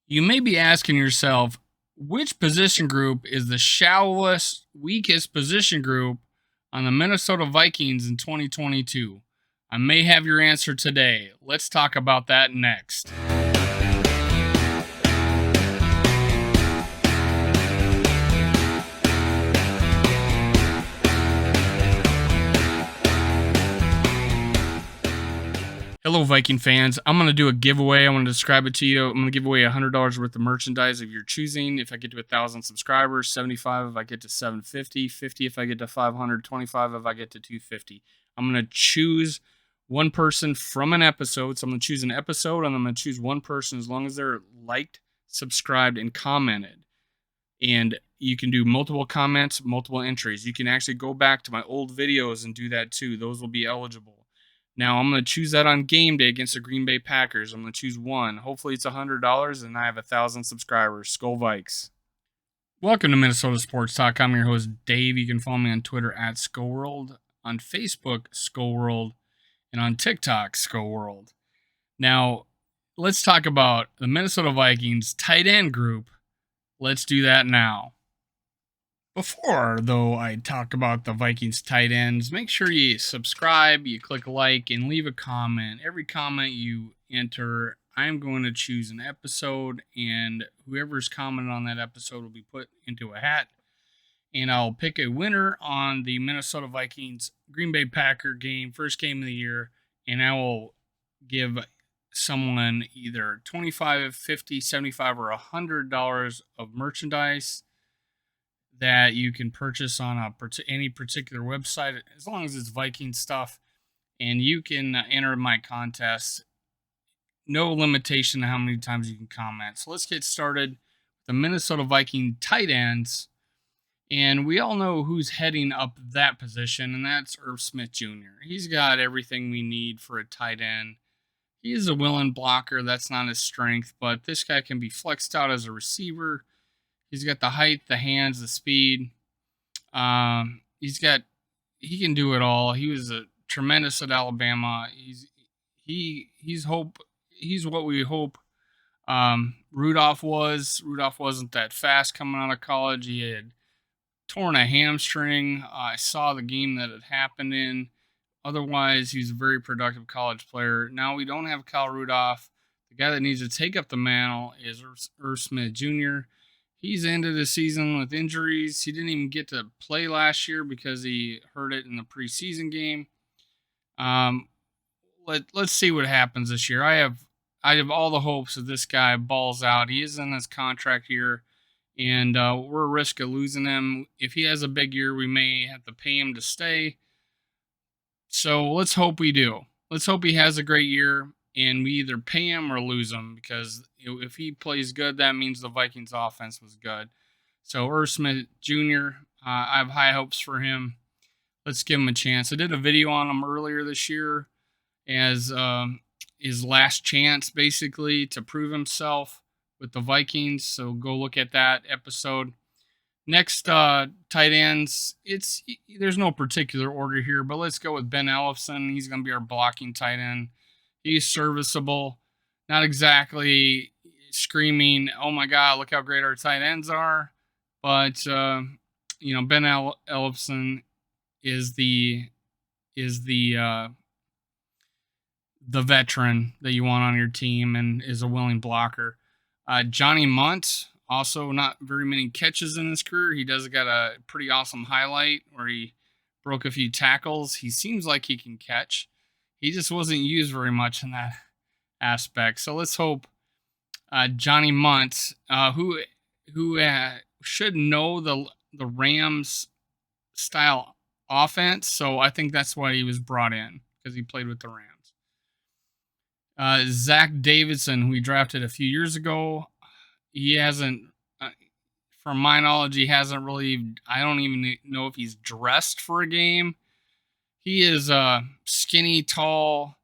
You may be asking yourself, which position group is the shallowest, weakest position group on the Minnesota Vikings in 2022? I may have your answer today. Let's talk about that next. Hello, Viking fans. I'm going to do a giveaway. I want to describe it to you. I'm going to give away $100 worth of merchandise of your choosing. If I get to 1,000 subscribers, 75 if I get to 750, 50 if I get to 500, 25 if I get to 250. I'm going to choose one person from an episode. So I'm going to choose an episode, and I'm going to choose one person as long as they're liked, subscribed, and commented. And you can do multiple comments, multiple entries. You can actually go back to my old videos and do that too. Those will be eligible. Now, I'm going to choose that on game day against the Green Bay Packers. I'm going to choose one. Hopefully, it's $100, and I have 1,000 subscribers. Skol Vikes. Welcome to Minnesota Sports Talk. I'm your host, Dave. You can follow me on Twitter at SkullWorld, on Facebook, SkullWorld, and on TikTok, SkullWorld. Now, let's talk about the Minnesota Vikings tight end group. Let's do that now. Before, though, I talk about the Vikings tight ends, make sure you subscribe, you click like, and leave a comment. Every comment you enter, I'm going to choose an episode, and whoever's commented on that episode will be put into a hat. And I'll pick a winner on the Minnesota Vikings Green Bay Packer game, first game of the year, and I will give someone either $25, $50, $75, or $100 of merchandise that you can purchase on any particular website, as long as it's Viking stuff, and you can enter my contest. No limitation to how many times you can comment. So let's get started. The Minnesota Viking tight ends, and we all know who's heading up that position, and that's Irvsmithjr Jr. He's got everything we need for a tight end. He is a willing blocker. That's not his strength, but this guy can be flexed out as a receiver. He's got the height, the hands, the speed. He can do it all. He was a tremendous at Alabama. He's what we hope Rudolph was. Rudolph wasn't that fast coming out of college. He had torn a hamstring. I saw the game that it happened in. Otherwise, he's a very productive college player. Now we don't have Kyle Rudolph. The guy that needs to take up the mantle is Irvsmithjr Jr. He's ended the season with injuries. He didn't even get to play last year because he hurt it in the preseason game. Let's see what happens this year. I have all the hopes that this guy balls out. He is in his contract year, and we're at risk of losing him. If he has a big year, we may have to pay him to stay. So let's hope we do. Let's hope he has a great year, and we either pay him or lose him, because if he plays good, that means the Vikings offense was good. So Irvsmithjr Jr., I have high hopes for him. Let's give him a chance. I did a video on him earlier this year as his last chance, basically, to prove himself with the Vikings. So go look at that episode. Next, tight ends. There's no particular order here, but let's go with Ben Ellefson. He's going to be our blocking tight end. He's serviceable. Not exactly screaming, "Oh my God, look how great our tight ends are!" But Ben Ellefson is the veteran that you want on your team and is a willing blocker. Johnny Munt, also not very many catches in his career. He does got a pretty awesome highlight where he broke a few tackles. He seems like he can catch. He just wasn't used very much in that aspect. So let's hope Johnny Munt, who should know the Rams style offense. So I think that's why he was brought in, because he played with the Rams. Zach Davidson, who we drafted a few years ago, he hasn't, from my knowledge, he hasn't really, I don't even know if he's dressed for a game. He is skinny, tall.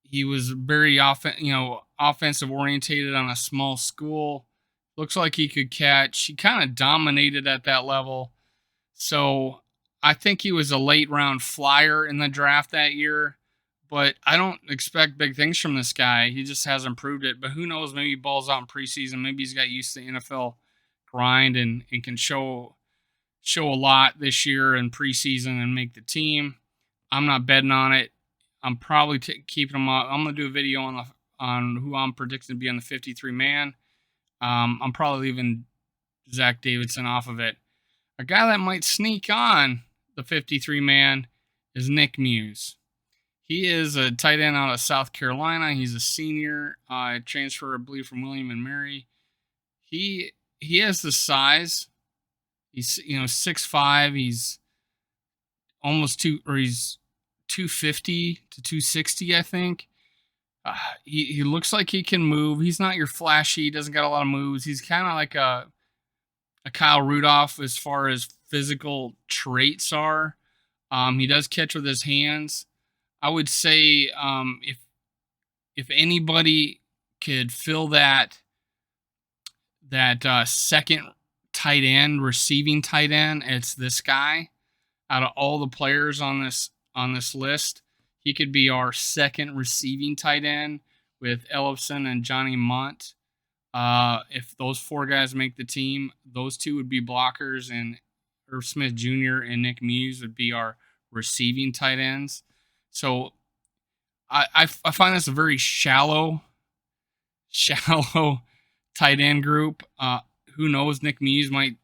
He was very offensive orientated on a small school. Looks like he could catch. He kind of dominated at that level. So I think he was a late round flyer in the draft that year. but I don't expect big things from this guy. He just hasn't proved it. But who knows? Maybe he balls out in preseason. Maybe he's got used to the NFL grind and can show a lot this year in preseason and make the team. I'm not betting on it. I'm probably keeping him up. I'm gonna do a video on who I'm predicting to be on the 53 man. I'm probably leaving Zach Davidson off of it. A guy that might sneak on the 53 man is Nick Muse. He is a tight end out of South Carolina. He's a senior. Transfer, I believe, from William and Mary. He has the size. He's 6'5". He's almost he's 250 to 260, I think. He looks like he can move. He's not your flashy. He doesn't got a lot of moves. He's kind of like a Kyle Rudolph as far as physical traits are. He does catch with his hands. I would say if anybody could fill that second tight end, receiving tight end, it's this guy. Out of all the players on this list, he could be our second receiving tight end with Ellison and Johnny Munt. If those four guys make the team, those two would be blockers, and Irvsmithjr and Nick Muse would be our receiving tight ends. So I find this a very shallow tight end group. Who knows? Nick Muse might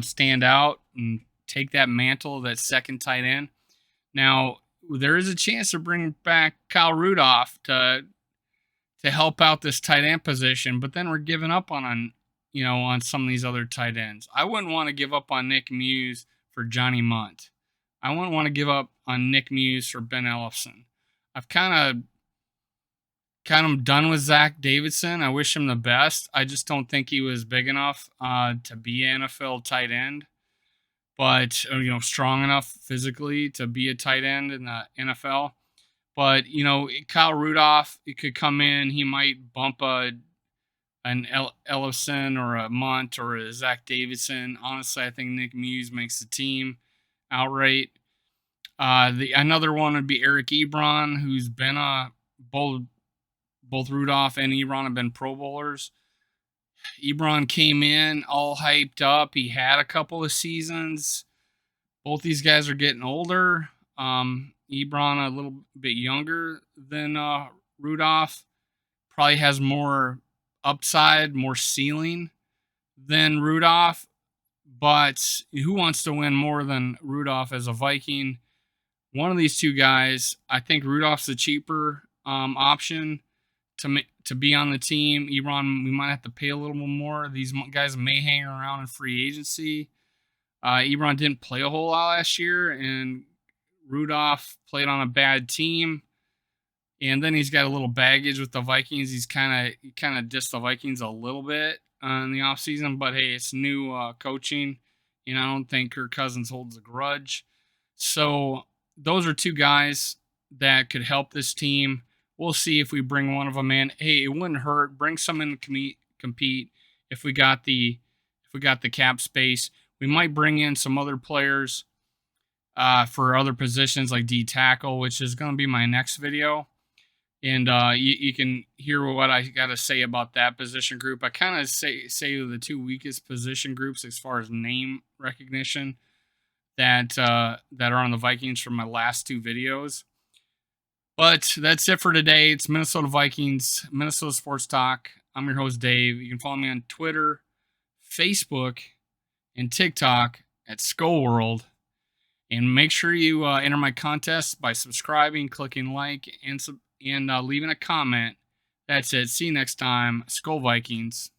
stand out and take that mantle of that second tight end. Now, there is a chance to bring back Kyle Rudolph to help out this tight end position, but then we're giving up on some of these other tight ends. I wouldn't want to give up on Nick Muse for Johnny Munt. I wouldn't want to give up on Nick Muse for Ben Ellison. I've kind of done with Zach Davidson. I wish him the best. I just don't think he was big enough to be an NFL tight end, but strong enough physically to be a tight end in the NFL. But Kyle Rudolph, he could come in. He might bump an Ellison or a Munt or a Zach Davidson. Honestly, I think Nick Muse makes the team outright. Another one would be Eric Ebron, who's been both Rudolph and Ebron have been Pro Bowlers. Ebron came in all hyped up. He had a couple of seasons. Both these guys are getting older. Ebron a little bit younger than Rudolph. Probably has more upside, more ceiling than Rudolph. But who wants to win more than Rudolph as a Viking? One of these two guys. I think Rudolph's the cheaper option to be on the team. Ebron, we might have to pay a little more. These guys may hang around in free agency. Ebron didn't play a whole lot last year, and Rudolph played on a bad team. And then he's got a little baggage with the Vikings. He kind of dissed the Vikings a little bit in the offseason. But, hey, it's new coaching, and I don't think Kirk Cousins holds a grudge. So those are two guys that could help this team. We'll see if we bring one of them in. Hey, it wouldn't hurt. Bring some in to compete if we got the cap space. We might bring in some other players for other positions like D tackle, which is going to be my next video. And you can hear what I got to say about that position group. I kind of say the two weakest position groups as far as name recognition that are on the Vikings from my last two videos. But that's it for today. It's Minnesota Vikings, Minnesota Sports Talk. I'm your host, Dave. You can follow me on Twitter, Facebook, and TikTok at SkullWorld. And make sure you enter my contest by subscribing, clicking like, and leaving a comment. That's it. See you next time. Skol Vikings.